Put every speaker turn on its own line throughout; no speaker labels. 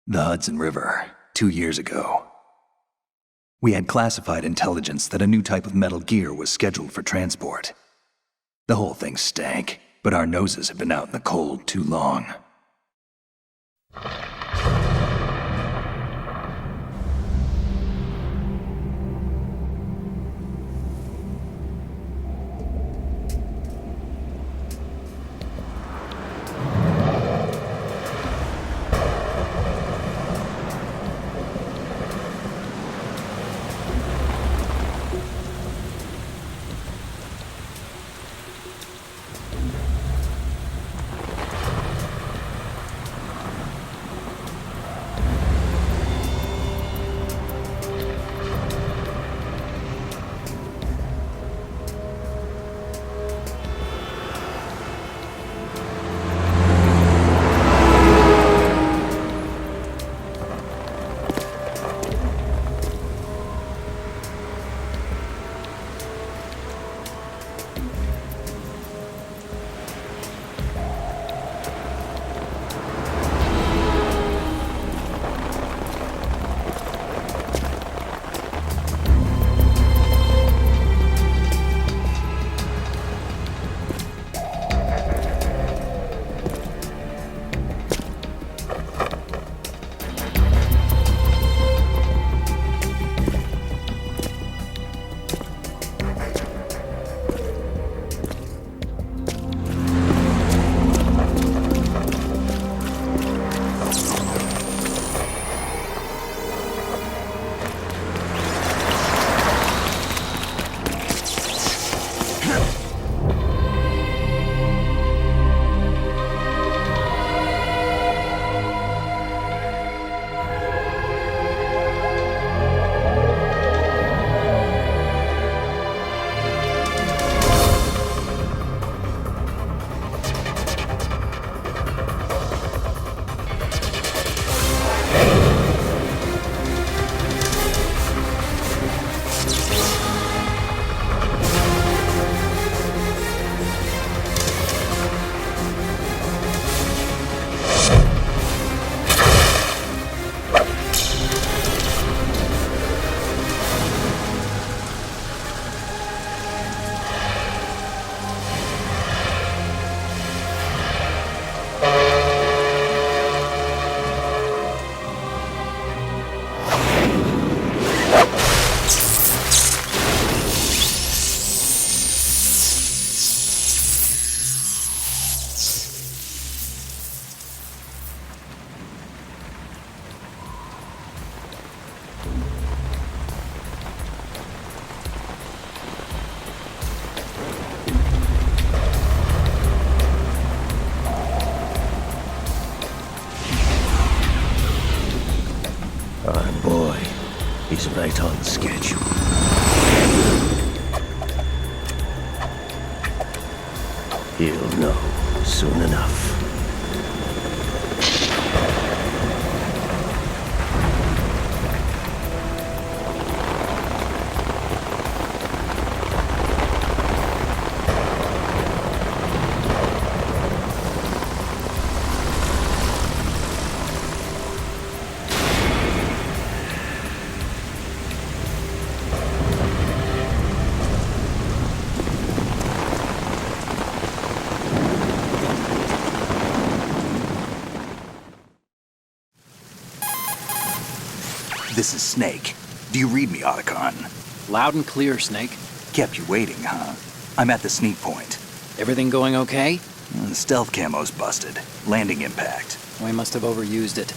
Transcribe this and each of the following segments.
The Hudson River, 2 years ago. We had classified intelligence that a new type of metal gear was scheduled for transport. The whole thing stank, but our noses had been out in the cold too long.
He's right on schedule. He'll know soon enough.
This is Snake. Do you read me, Otacon?
Loud and clear, Snake.
Kept you waiting, huh? I'm at the sneak point.
Everything going okay?
The stealth camo's busted. Landing impact.
We must have overused it.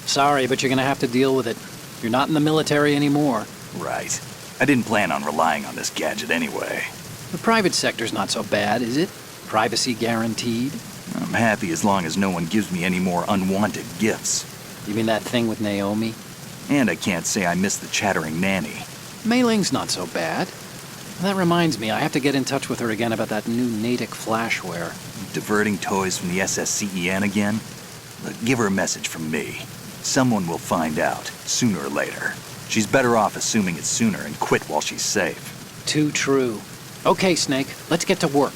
Sorry, but you're gonna have to deal with it. You're not in the military anymore.
Right. I didn't plan on relying on this gadget anyway.
The private sector's not so bad, is it? Privacy guaranteed?
I'm happy as long as no one gives me any more unwanted gifts.
You mean that thing with Naomi?
And I can't say I miss the chattering nanny.
Mei Ling's not so bad. That reminds me, I have to get in touch with her again about that new Natick flashware.
Diverting toys from the SSCEN again? Look, give her a message from me. Someone will find out, sooner or later. She's better off assuming it's sooner and quit while she's safe.
Too true. Okay, Snake, let's get to work.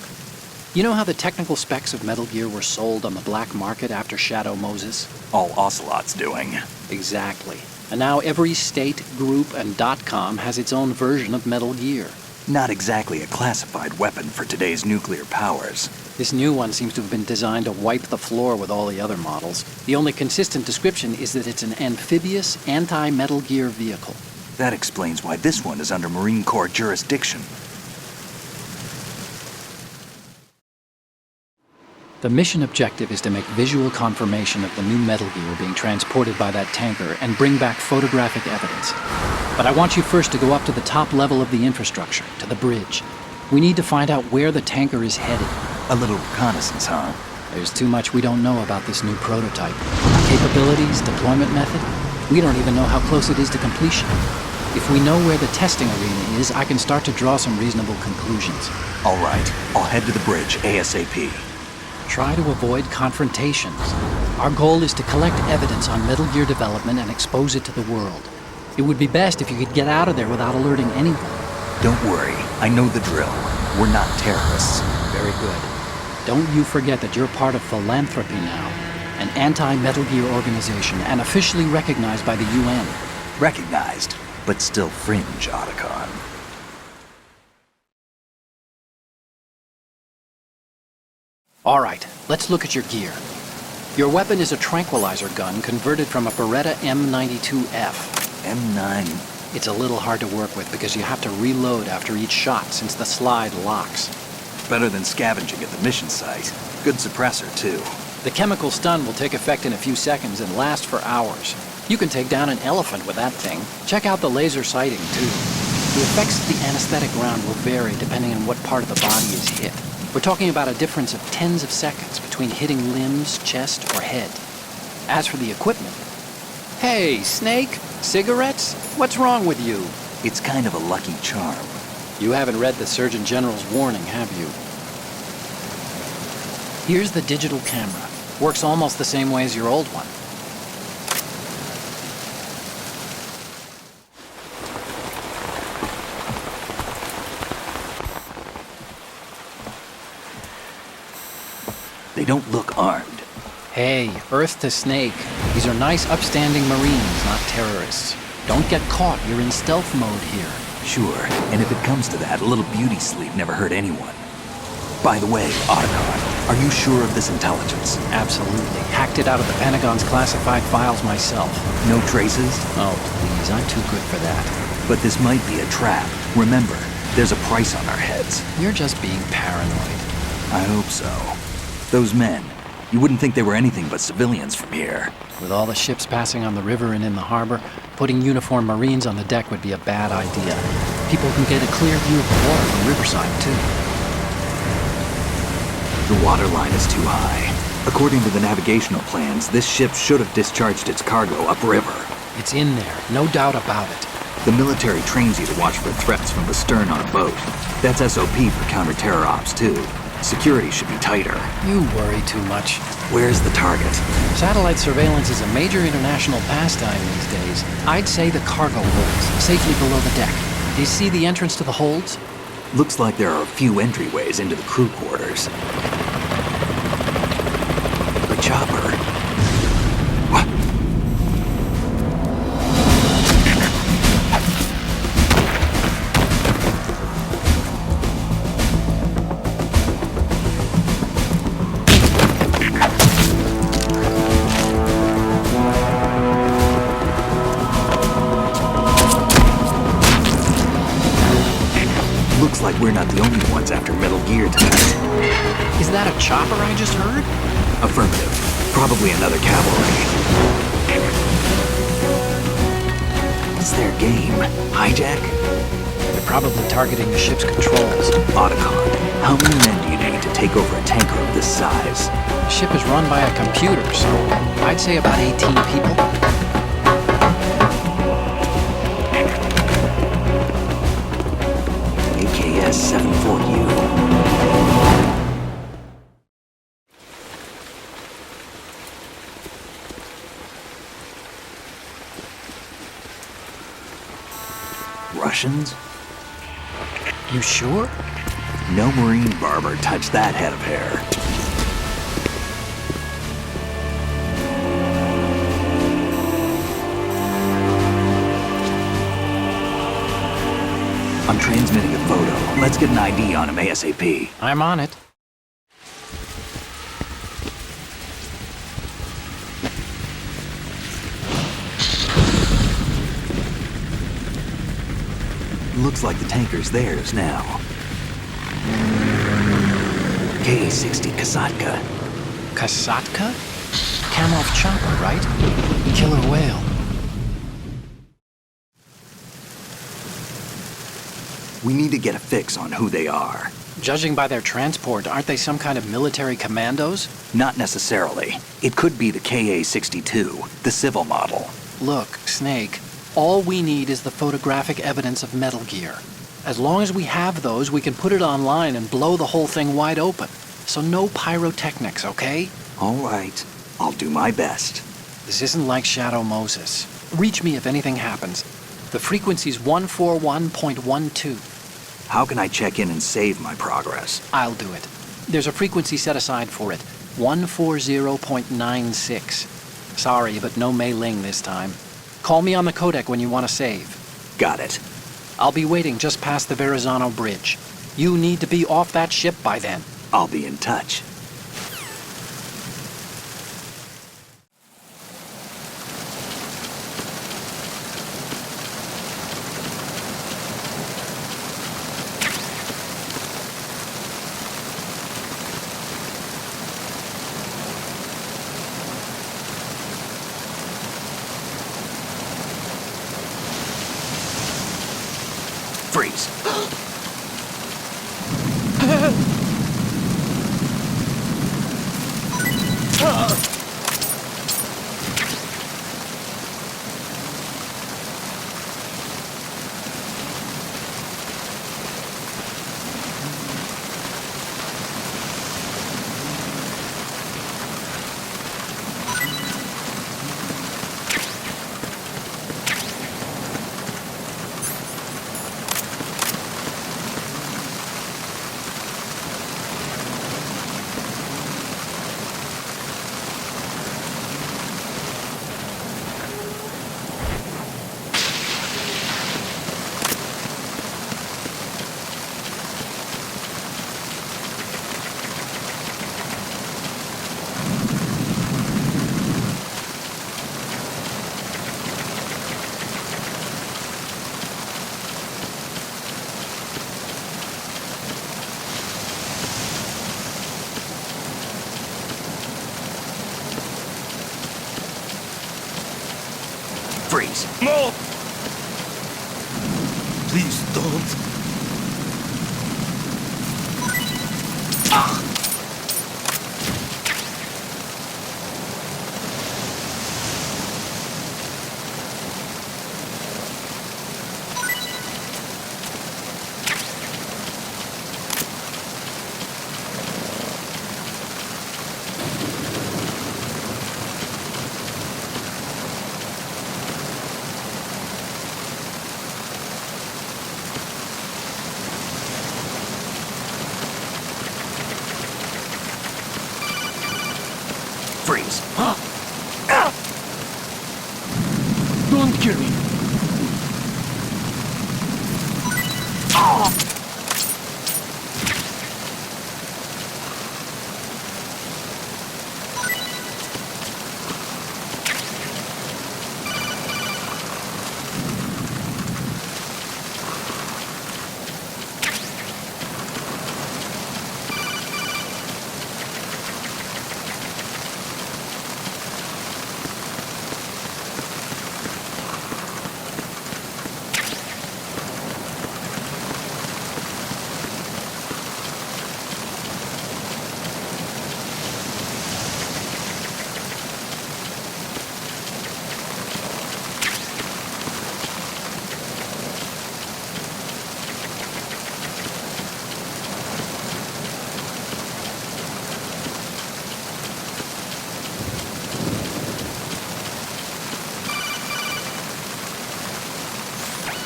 You know how the technical specs of Metal Gear were sold on the black market after Shadow Moses?
All Ocelot's doing.
Exactly. And now every state, group, and .com has its own version of Metal Gear.
Not exactly a classified weapon for today's nuclear powers.
This new one seems to have been designed to wipe the floor with all the other models. The only consistent description is that it's an amphibious, anti-Metal Gear vehicle.
That explains why this one is under Marine Corps jurisdiction.
The mission objective is to make visual confirmation of the new Metal Gear being transported by that tanker and bring back photographic evidence. But I want you first to go up to the top level of the infrastructure, to the bridge. We need to find out where the tanker is headed.
A little reconnaissance, huh?
There's too much we don't know about this new prototype. Capabilities, deployment method. We don't even know how close it is to completion. If we know where the testing arena is, I can start to draw some reasonable conclusions.
All right, I'll head to the bridge ASAP.
Try to avoid confrontations. Our goal is to collect evidence on Metal Gear development and expose it to the world. It would be best if you could get out of there without alerting anyone.
Don't worry, I know the drill. We're not terrorists.
Very good. Don't you forget that you're part of Philanthropy now, an anti-Metal Gear organization and officially recognized by the UN.
Recognized, but still fringe, Otacon.
All right, let's look at your gear. Your weapon is a tranquilizer gun converted from a Beretta M92F.
M9.
It's a little hard to work with because you have to reload after each shot since the slide locks.
Better than scavenging at the mission site. Good suppressor, too.
The chemical stun will take effect in a few seconds and last for hours. You can take down an elephant with that thing. Check out the laser sighting, too. The effects of the anesthetic round will vary depending on what part of the body is hit. We're talking about a difference of tens of seconds between hitting limbs, chest, or head. As for the equipment... Hey, Snake! Cigarettes? What's wrong with you?
It's kind of a lucky charm.
You haven't read the Surgeon General's warning, have you? Here's the digital camera. Works almost the same way as your old one.
They don't look armed.
Hey, Earth to Snake. These are nice, upstanding Marines, not terrorists. Don't get caught. You're in stealth mode here.
Sure, and if it comes to that, a little beauty sleep never hurt anyone. By the way, Otacon, are you sure of this intelligence?
Absolutely. Hacked it out of the Pentagon's classified files myself.
No traces?
Oh, please. I'm too good for that.
But this might be a trap. Remember, there's a price on our heads.
You're just being paranoid.
I hope so. Those men, you wouldn't think they were anything but civilians from here.
With all the ships passing on the river and in the harbor, putting uniformed Marines on the deck would be a bad idea. People can get a clear view of the water from riverside, too.
The water line is too high. According to the navigational plans, this ship should have discharged its cargo upriver.
It's in there, no doubt about it.
The military trains you to watch for threats from the stern on a boat. That's SOP for counter-terror ops, too. Security should be tighter.
You worry too much.
Where's the target?
Satellite surveillance is a major international pastime these days. I'd say the cargo holds, safely below the deck. Do you see the entrance to the holds?
Looks like there are a few entryways into the crew quarters. The chopper. What? Looks like we're not the only ones after Metal Gear tonight.
Is that a chopper I just heard?
Affirmative. Probably another cavalry. What's their game? Hijack?
They're probably targeting the ship's controls.
Otacon, how many men do you need to take over a tanker of this size?
The ship is run by a computer, so I'd say about 18 people.
AKS 74U. Russians?
You sure?
No marine barber touched that head of hair. I'm transmitting a photo. Let's get an ID on him ASAP.
I'm on it.
Looks like the tanker's theirs now. K-60 Kasatka.
Kasatka? Kamov chopper, right? Killer whale.
We need to get a fix on who they are.
Judging by their transport, aren't they some kind of military commandos?
Not necessarily. It could be the KA-62, the civil model.
Look, Snake, all we need is the photographic evidence of Metal Gear. As long as we have those, we can put it online and blow the whole thing wide open. So no pyrotechnics, okay?
All right. I'll do my best.
This isn't like Shadow Moses. Reach me if anything happens. The frequency's 141.12.
How can I check in and save my progress?
I'll do it. There's a frequency set aside for it. 140.96. Sorry, but no Mei Ling this time. Call me on the codec when you want to save.
Got it.
I'll be waiting just past the Verrazano Bridge. You need to be off that ship by then.
I'll be in touch. Freeze. Freeze.
No! Please don't.
Freeze.
Don't kill me.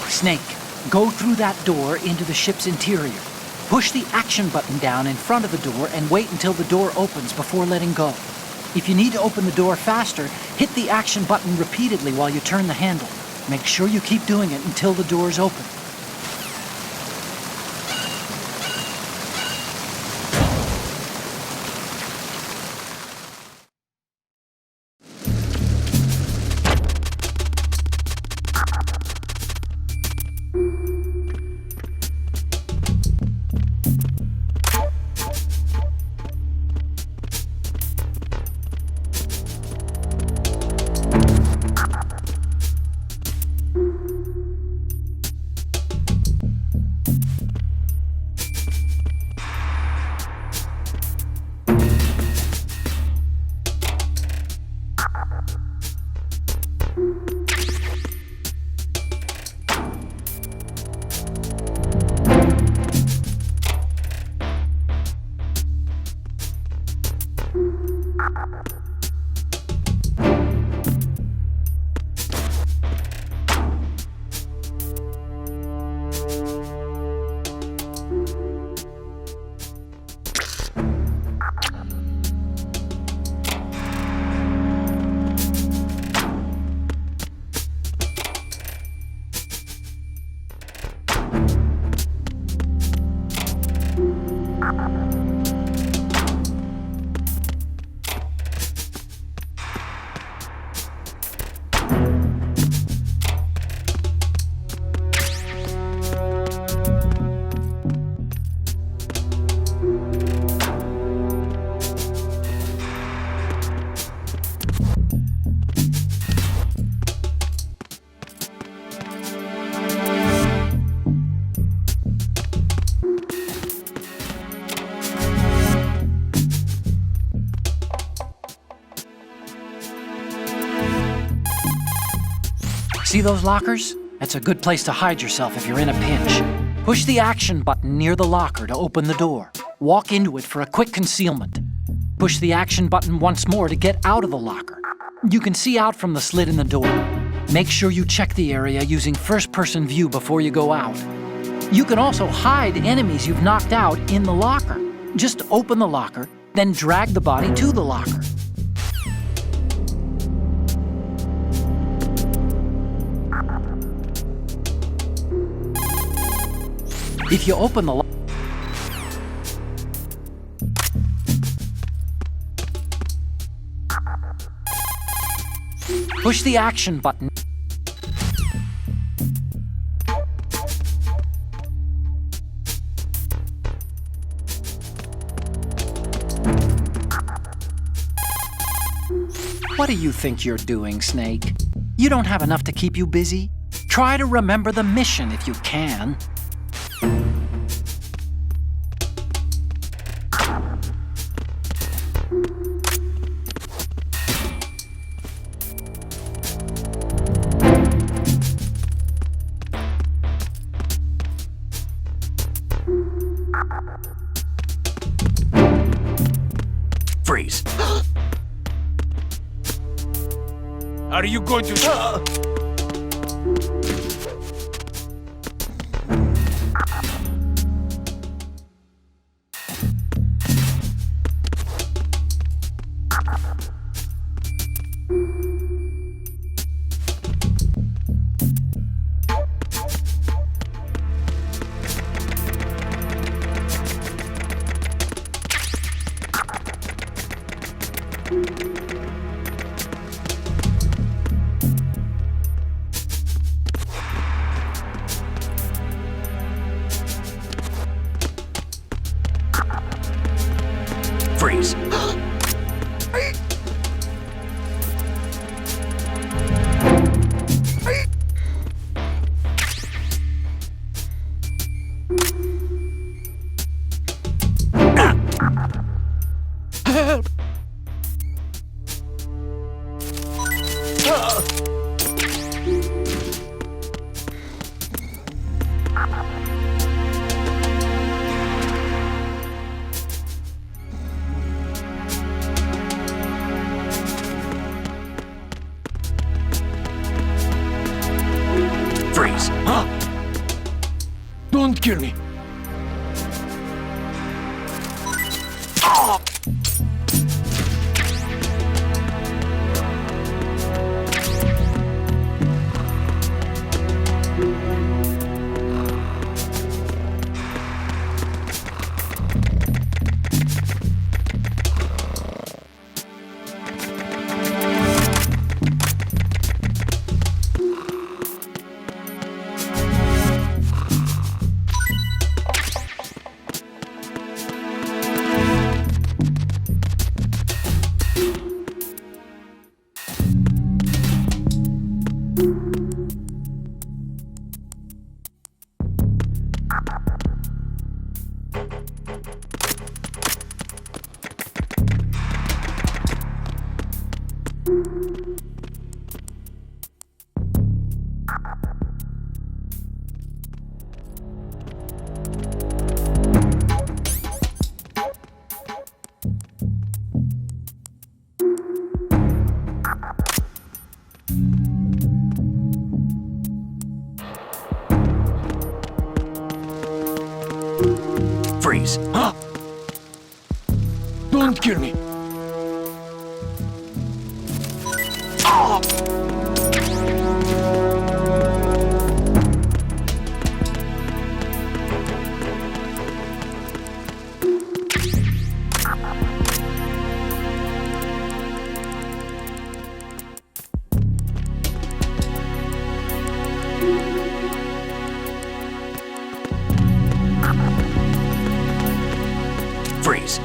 Snake, go through that door into the ship's interior. Push the action button down in front of the door and wait until the door opens before letting go. If you need to open the door faster, hit the action button repeatedly while you turn the handle. Make sure you keep doing it until the door's open. See those lockers? That's a good place to hide yourself if you're in a pinch. Push the action button near the locker to open the door. Walk into it for a quick concealment. Push the action button once more to get out of the locker. You can see out from the slit in the door. Make sure you check the area using first-person view before you go out. You can also hide enemies you've knocked out in the locker. Just open the locker, then drag the body to the locker. If you open the push the action button. What do you think you're doing, Snake? You don't have enough to keep you busy? Try to remember the mission if you can.
Freeze.
Are you going to...
Freeze.
Freeze. Don't kill me.
Freeze.
Don't kill me.
Freeze.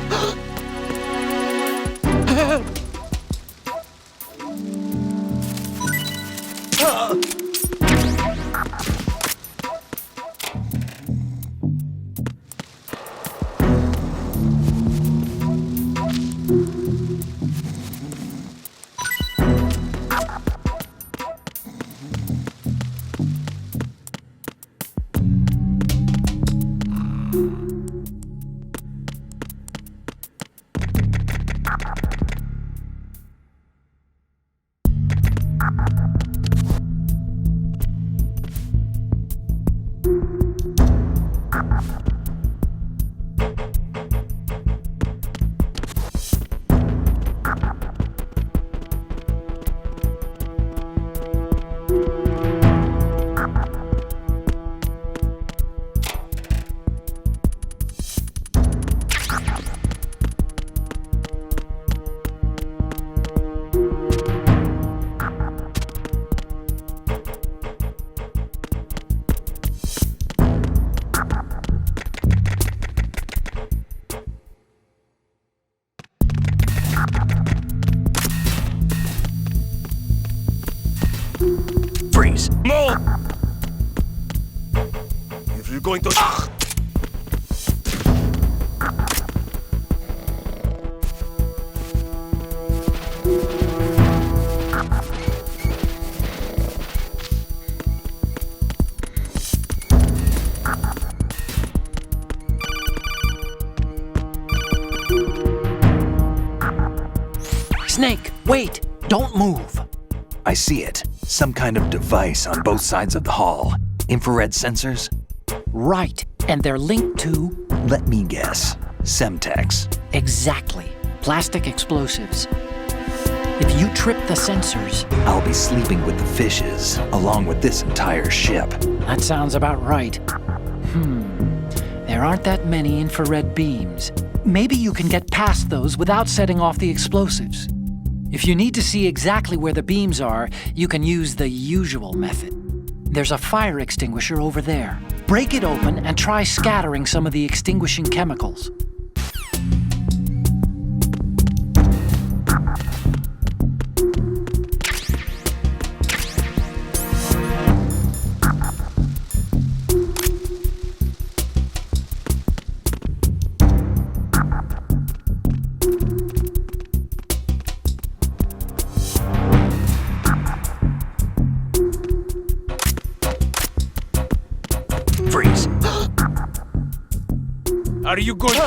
Freeze.
No! If you're going to...
Snake, wait! Don't move!
I see it. Some kind of device on both sides of the hall. Infrared sensors?
Right, and they're linked to...
Let me guess. Semtex.
Exactly. Plastic explosives. If you trip the sensors...
I'll be sleeping with the fishes, along with this entire ship.
That sounds about right. There aren't that many infrared beams. Maybe you can get past those without setting off the explosives. If you need to see exactly where the beams are, you can use the usual method. There's a fire extinguisher over there. Break it open and try scattering some of the extinguishing chemicals.
Freeze.
Are you going...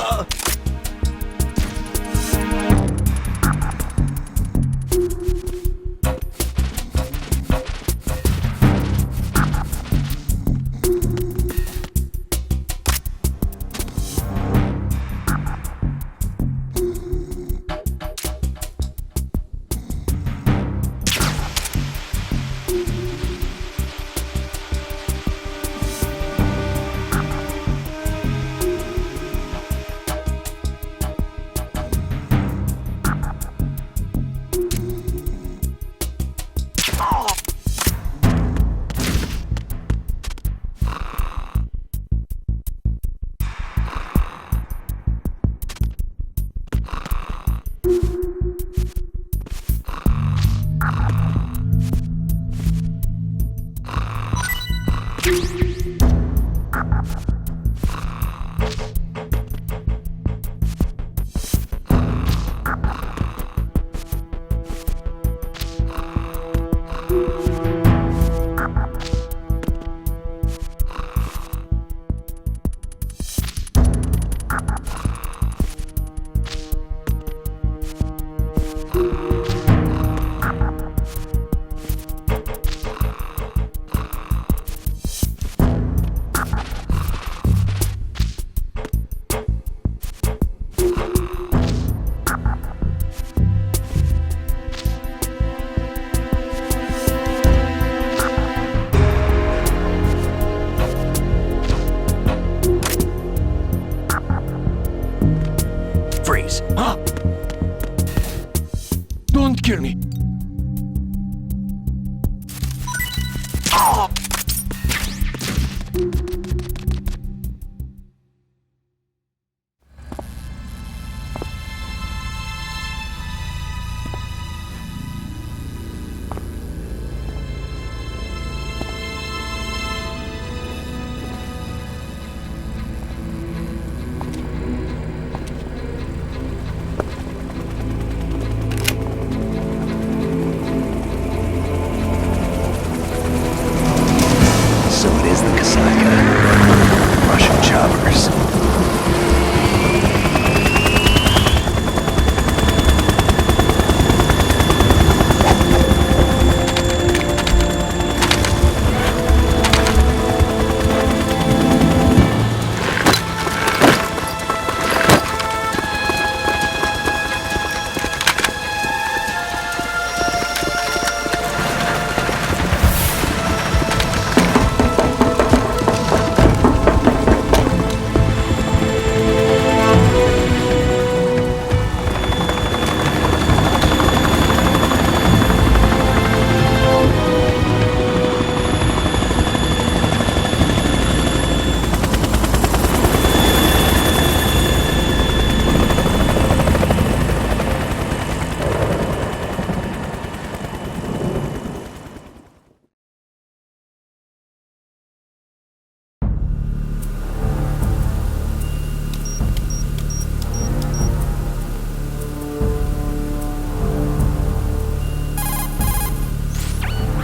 So it is the Kasaka. Russian choppers.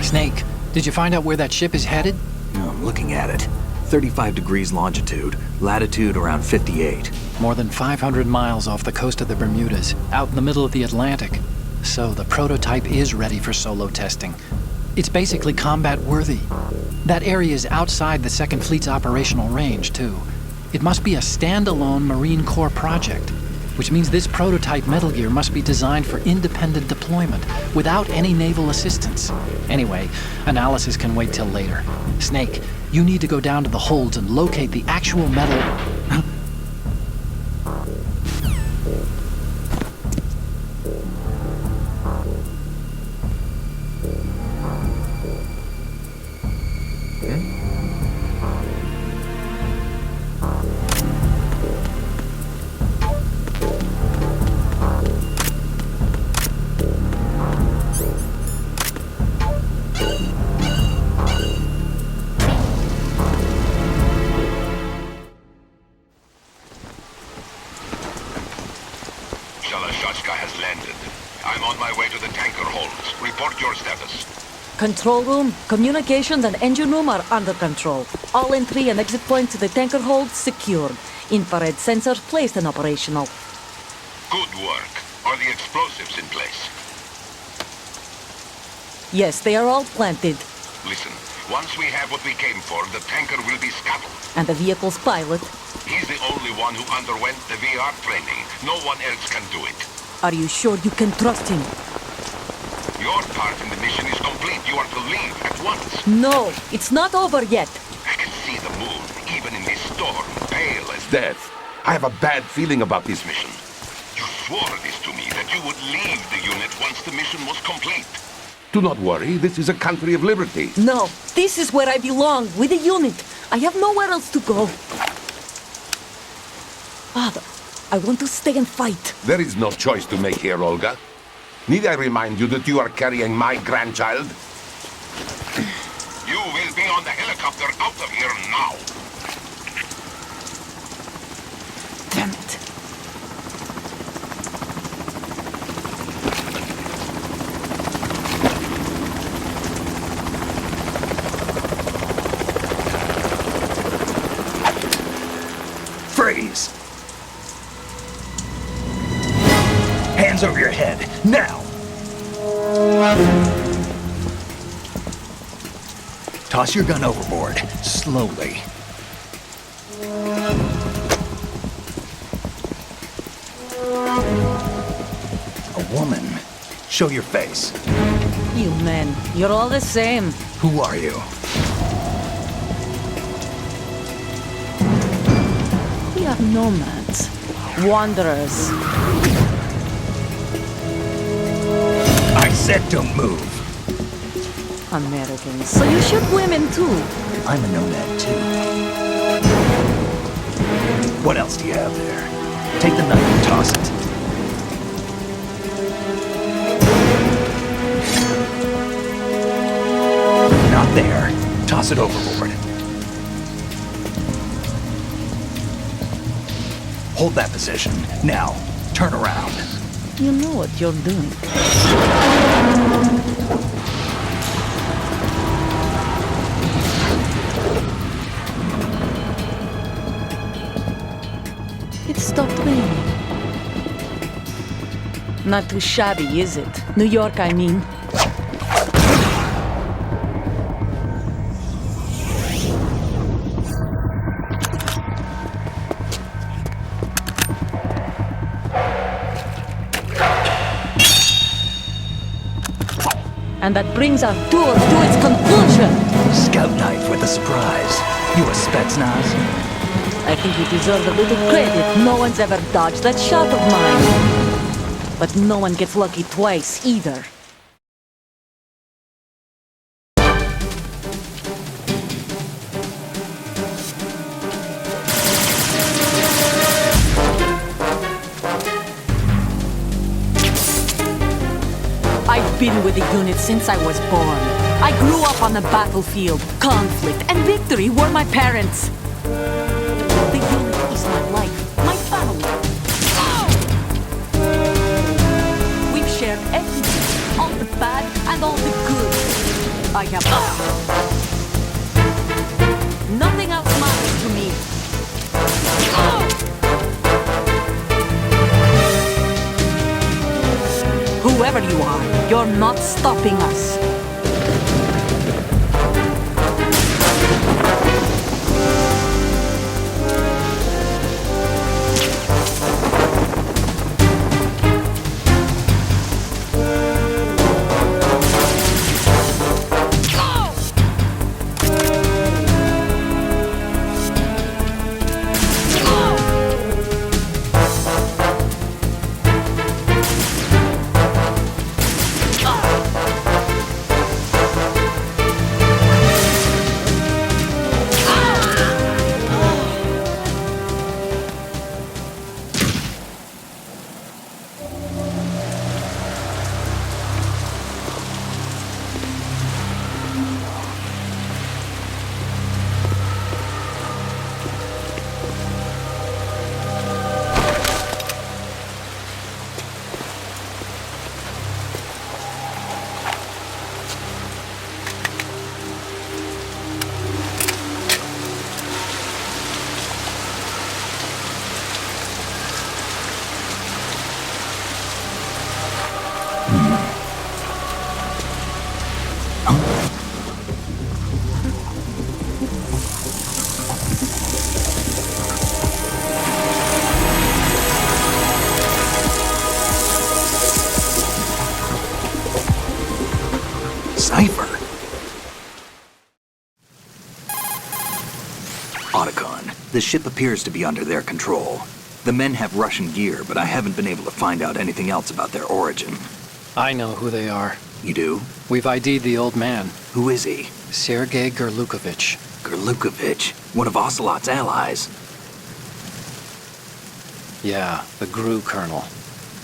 Snake, did you find out where that ship is headed?
I'm looking at it. 35 degrees longitude, latitude around 58.
More than 500 miles off the coast of the Bermudas, out in the middle of the Atlantic. So the prototype is ready for solo testing. It's basically combat worthy. That area is outside the Second Fleet's operational range, too. It must be a standalone Marine Corps project, which means this prototype Metal Gear must be designed for independent deployment, without any naval assistance. Anyway, analysis can wait till later. Snake, you need to go down to the holds and locate the actual metal...
has landed. I'm on my way to the tanker holds. Report your status.
Control room, communications and engine room are under control. All entry and exit points to the tanker hold secured. Infrared sensors placed and operational.
Good work. Are the explosives in place?
Yes, they are all planted.
Listen, once we have what we came for, the tanker will be scuttled.
And the vehicle's pilot?
He's the only one who underwent the VR training. No one else can do it.
Are you sure you can trust him?
Your part in the mission is complete. You are to leave at once.
No, it's not over yet.
I can see the moon, even in this storm, pale as death. I have a bad feeling about this mission. You swore this to me, that you would leave the unit once the mission was complete. Do not worry, this is a country of liberty.
No, this is where I belong, with the unit. I have nowhere else to go. Father, I want to stay and fight.
There is no choice to make here, Olga. Need I remind you that you are carrying my grandchild? You will be on the helicopter out of here now.
Damn it.
Freeze! Hands over your head, now! Toss your gun overboard, slowly. A woman. Show your face.
You men, you're all the same.
Who are you?
We are nomads, wanderers.
I said don't move.
Americans, so you shoot women too.
I'm a nomad too. What else do you have there? Take the knife and toss it. Not there. Toss it overboard. Hold that position. Now, turn around.
You know what you're doing. It stopped raining. Not too shabby, is it? New York, I mean. And that brings our tour to its conclusion.
Scout knife with a surprise. You a Spetsnaz?
I think you deserve a little credit. No one's ever dodged that shot of mine. But no one gets lucky twice, either. I've been with the unit since I was born. I grew up on the battlefield. Conflict and victory were my parents. The unit is my life, my family. We've shared everything, all the bad and all the good. I have nothing else matters to me. Whoever you are, you're not stopping us.
Cipher. Otacon, the ship appears to be under their control. The men have Russian gear, but I haven't been able to find out anything else about their origin.
I know who they are.
You do?
We've ID'd the old man,
Who is he?
Sergei Gerlukovich.
Gerlukovich, one of Ocelot's allies.
Yeah, the GRU colonel.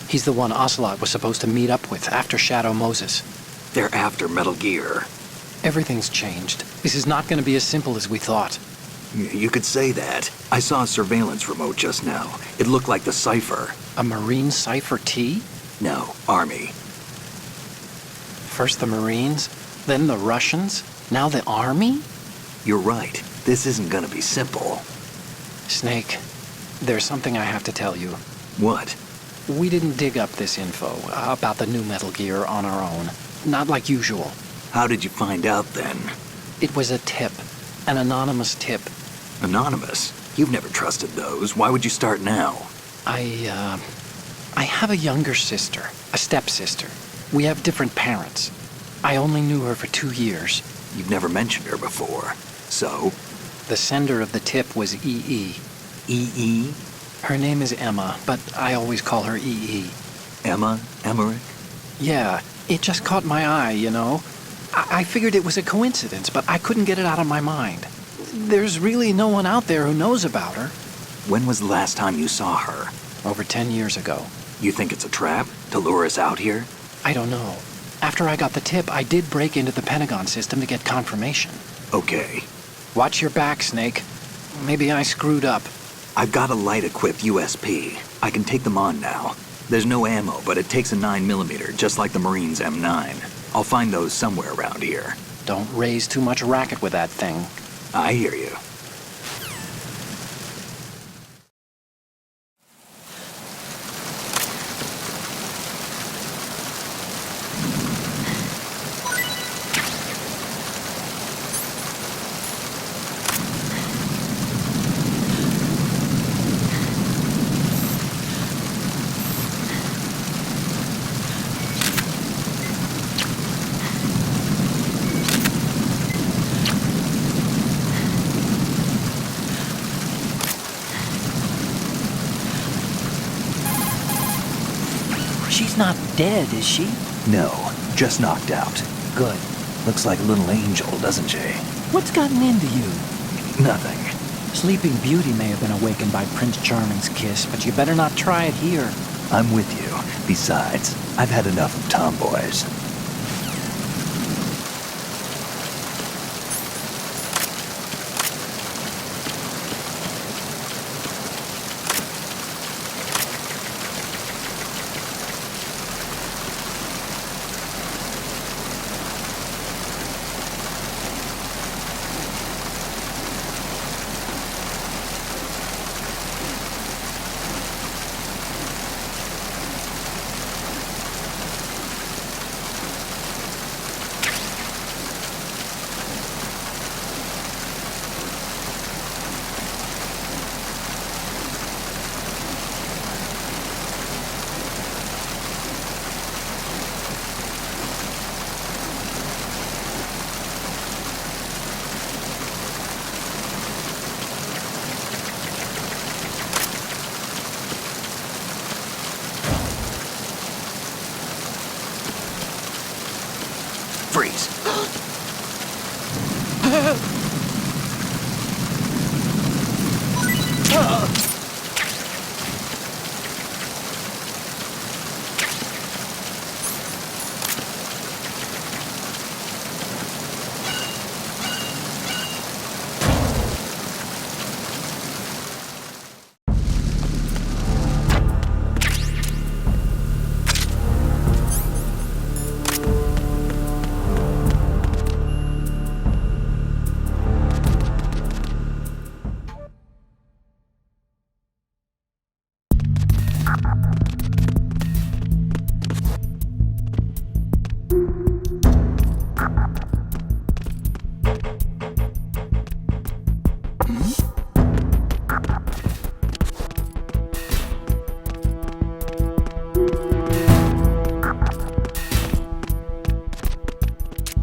He's the one Ocelot was supposed to meet up with after Shadow Moses.
They're after Metal Gear.
Everything's changed. This is not going to be as simple as we thought.
You could say that. I saw a surveillance remote just now. It looked like the Cipher.
A Marine Cipher T?
No, Army.
First the Marines, then the Russians, now the Army?
You're right. This isn't gonna be simple.
Snake, there's something I have to tell you.
What?
We didn't dig up this info about the new Metal Gear on our own. Not like usual.
How did you find out then?
It was a tip. An anonymous tip.
Anonymous? You've never trusted those. Why would you start now?
I have a younger sister, a stepsister. We have different parents. I only knew her for 2 years.
You've never mentioned her before. So?
The sender of the tip was EE.
EE?
Her name is Emma, but I always call her EE.
Emma? Emmerich?
Yeah, it just caught my eye, you know. I figured it was a coincidence, but I couldn't get it out of my mind. There's really no one out there who knows about her.
When was the last time you saw her?
Over 10 years ago.
You think it's a trap to lure us out here?
I don't know. After I got the tip, I did break into the Pentagon system to get confirmation.
Okay.
Watch your back, Snake. Maybe I screwed up.
I've got a light-equipped USP. I can take them on now. There's no ammo, but it takes a 9mm, just like the Marines' M9. I'll find those somewhere around here.
Don't raise too much racket with that thing.
I hear you.
She's not dead, is she?
No, just knocked out.
Good.
Looks like a little angel, doesn't she?
What's gotten into you?
Nothing.
Sleeping Beauty may have been awakened by Prince Charming's kiss, but you better not try it here.
I'm with you. Besides, I've had enough of tomboys.
Freeze.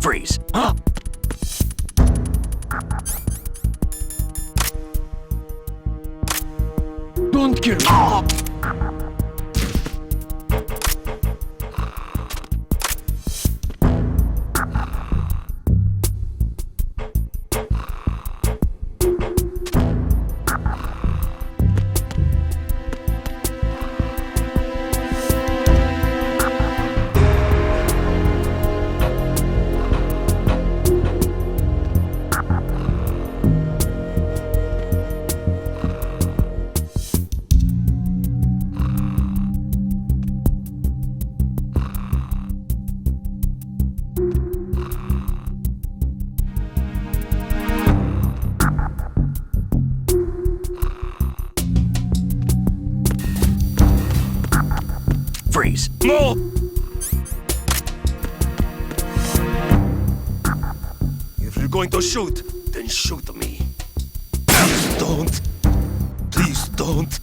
Freeze.
Don't kill me.
Freeze.
No! If you're going to shoot, then shoot me. Please don't. Please don't.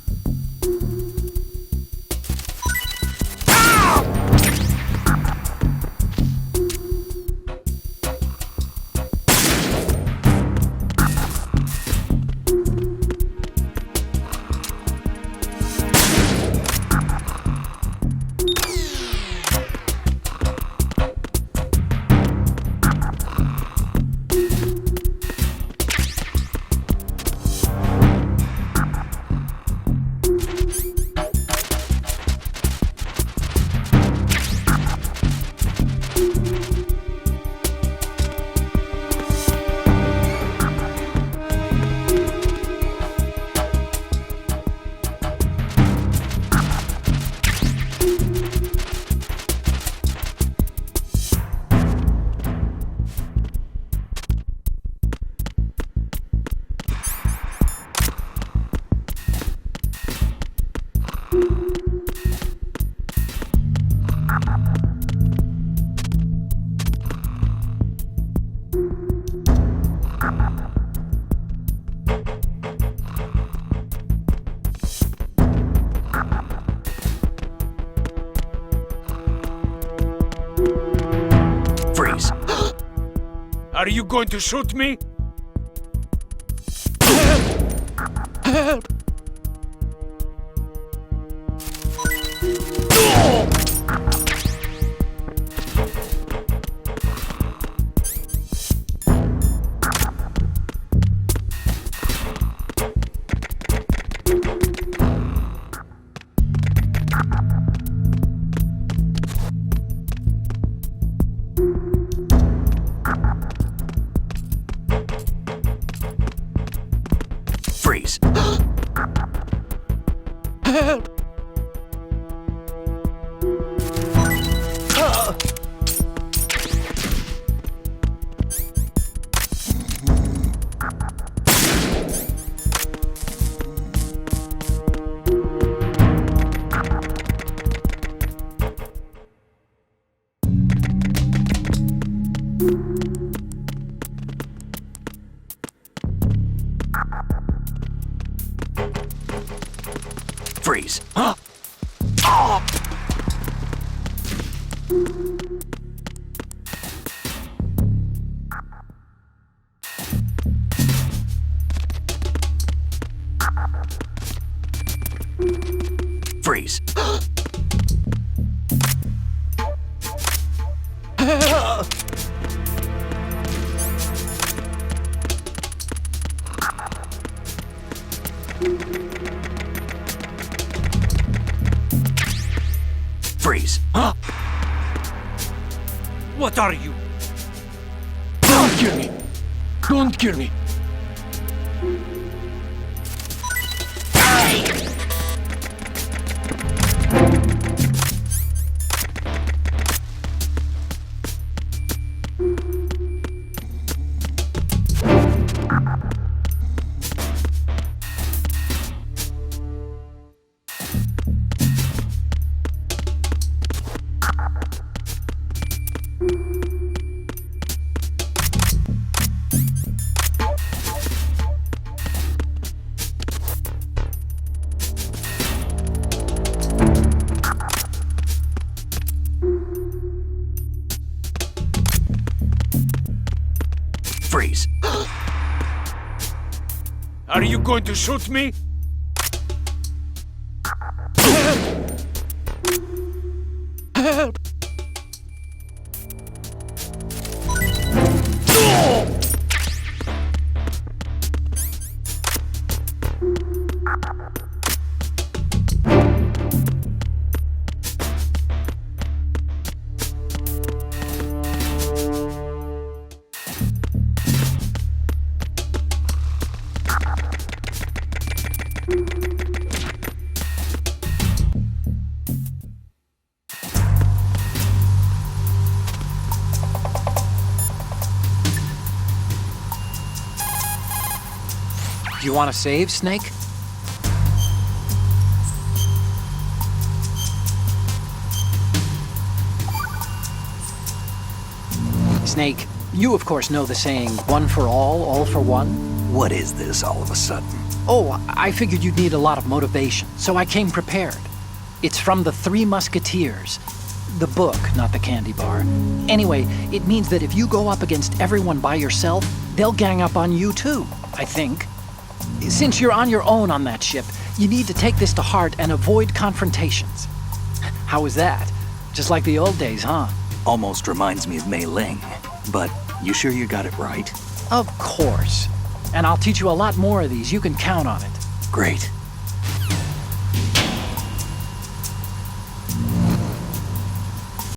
Are you going to shoot me?
Help!
Freeze.
Help!
Freeze. Freeze. Freeze.
What are you?
Don't kill me! Don't kill me!
Freeze.
Are you going to shoot me?
Help! Do you want to save, Snake? Snake, you of course know the saying, one for all for one?
What is this all of a sudden?
Oh, I figured you'd need a lot of motivation, so I came prepared. It's from the Three Musketeers. The book, not the candy bar. Anyway, it means that if you go up against everyone by yourself, they'll gang up on you too, I think. Since you're on your own on that ship, you need to take this to heart and avoid confrontations. How was that? Just like the old days, huh?
Almost reminds me of Mei Ling. But you sure you got it right?
Of course. And I'll teach you a lot more of these. You can count on it.
Great.